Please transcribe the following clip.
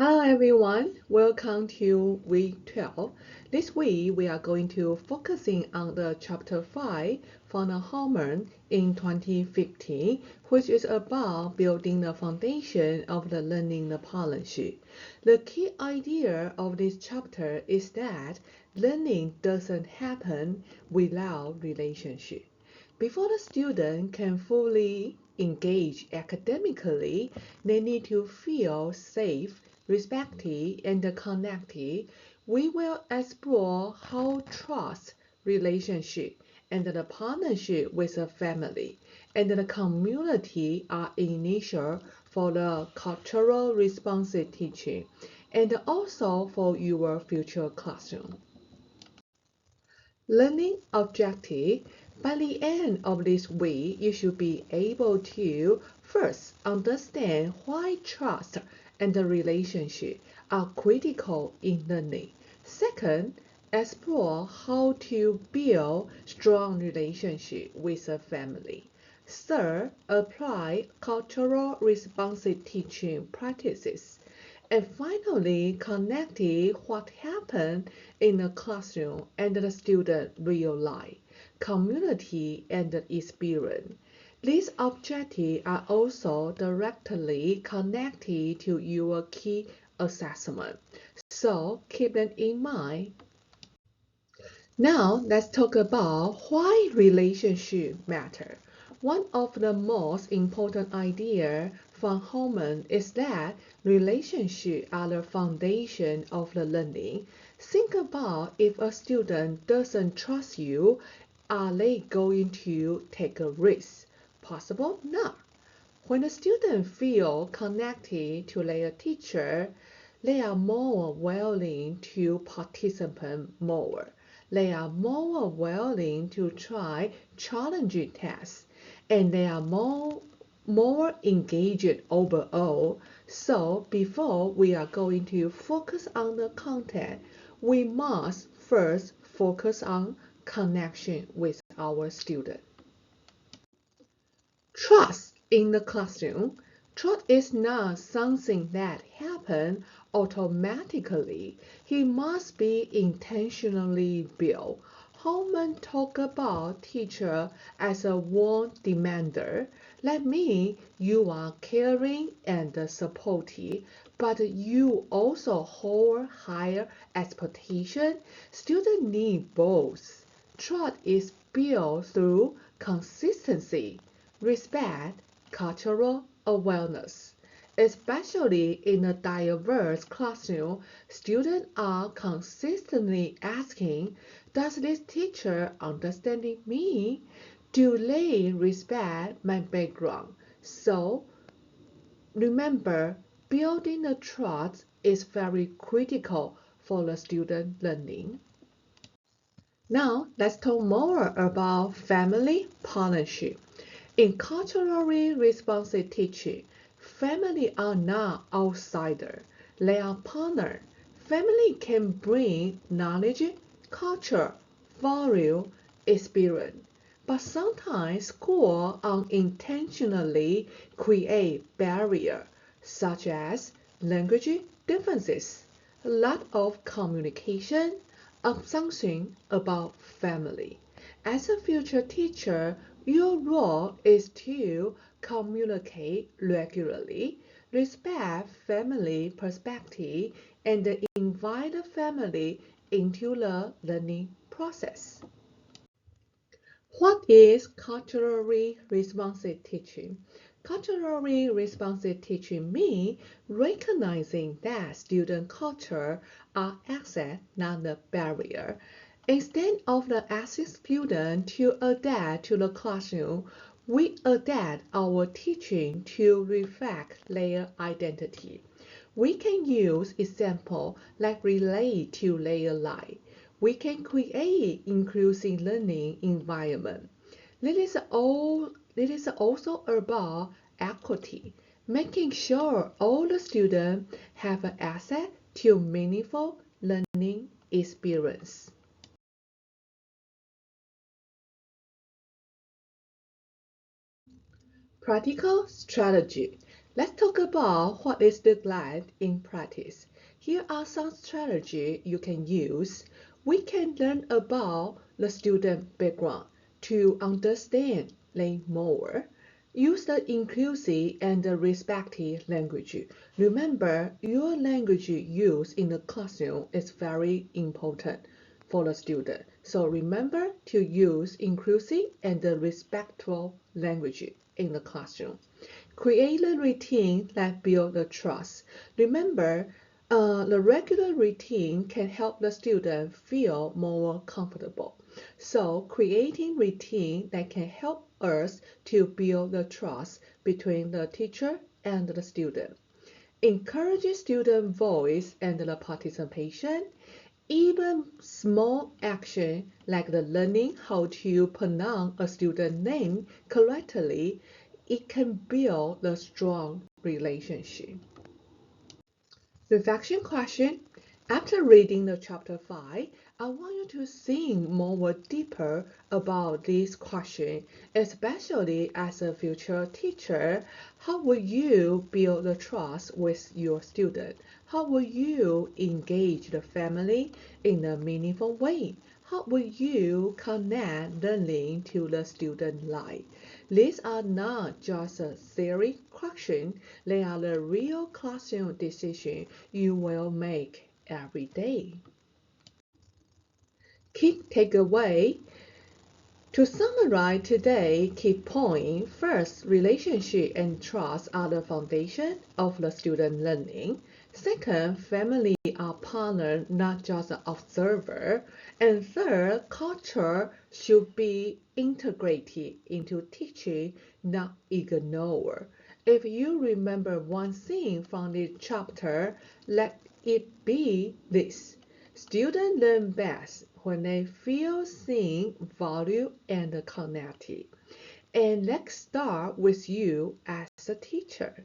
Hello everyone, welcome to week 12. This week we are going to focusing on the chapter 5 from the Hammond in 2015, which is about building the foundation of the learning the partnership. The key idea of this chapter is that learning doesn't happen without relationship. Before the student can fully engage academically, they need to feel safe, respected, and connected. We will explore how trust, relationship, and the partnership with a family and the community are initial for the cultural responsive teaching and also for your future classroom. Learning objective. By the end of this week, you should be able to first understand why trust and the relationship are critical in learning. Second, explore how to build strong relationship with a family. Third, apply cultural responsive teaching practices. And finally, connecting what happened in the classroom and the student real life, community, and experience. These objectives are also directly connected to your key assessment, so keep them in mind. Now let's talk about why relationships matter. One of the most important ideas from Hammond is that relationships are the foundation of the learning. Think about if a student doesn't trust you, are they going to take a risk? Possible not. When a student feels connected to their teacher, they are more willing to participate more. They are more willing to try challenging tasks, and they are more engaged overall. So before we are going to focus on the content, we must first focus on connection with our student. Trust in the classroom. Trust is not something that happens automatically. It must be intentionally built. Hammond talk about teacher as a warm demander. That means you are caring and supportive, but you also hold higher expectation. Students need both. Trust is built through consistency, respect, cultural awareness. Especially in a diverse classroom, students are consistently asking, does this teacher understand me? Do they respect my background? So remember, building the trust is very critical for the student learning. Now let's talk more about family partnership. In culturally responsive teaching, family are not outsiders, they are partners. Family can bring knowledge, culture, value, experience. But sometimes schools unintentionally create barriers such as language differences, lack of communication, assumption about family. As a future teacher, your role is to communicate regularly, respect family perspective, and invite the family into the learning process. What is culturally responsive teaching? Culturally responsive teaching means recognizing that student culture are assets, not a barrier. Instead of asking students to adapt to the classroom, we adapt our teaching to reflect their identity. We can use examples that relate to their life. We can create inclusive learning environment. This is also about equity, making sure all the students have access to meaningful learning experience. Practical strategy. Let's talk about what this looks like in practice. Here are some strategies you can use. We can learn about the student background to understand them more. Use the inclusive and the respectful language. Remember, your language used in the classroom is very important for the student. So remember to use inclusive and respectful language in the classroom. Create a routine that builds the trust. Remember, the regular routine can help the student feel more comfortable. So creating routine that can help us to build the trust between the teacher and the student. Encourage student voice and the participation. Even small action like the learning how to pronounce a student name correctly, it can build a strong relationship. Reflection question. After reading the chapter 5, I want you to think more deeper about this question, especially as a future teacher. How will you build the trust with your student? How will you engage the family in a meaningful way? How will you connect learning to the student life? These are not just a theory question, they are the real classroom decisions you will make every day. Key takeaway. To summarize today's key point, first, relationship and trust are the foundation of the student learning. Second, family are partners, not just observer. And third, culture should be integrated into teaching, not ignored. If you remember one thing from this chapter, let it be this. Students learn best when they feel seen, valued, and connected. And let's start with you as a teacher.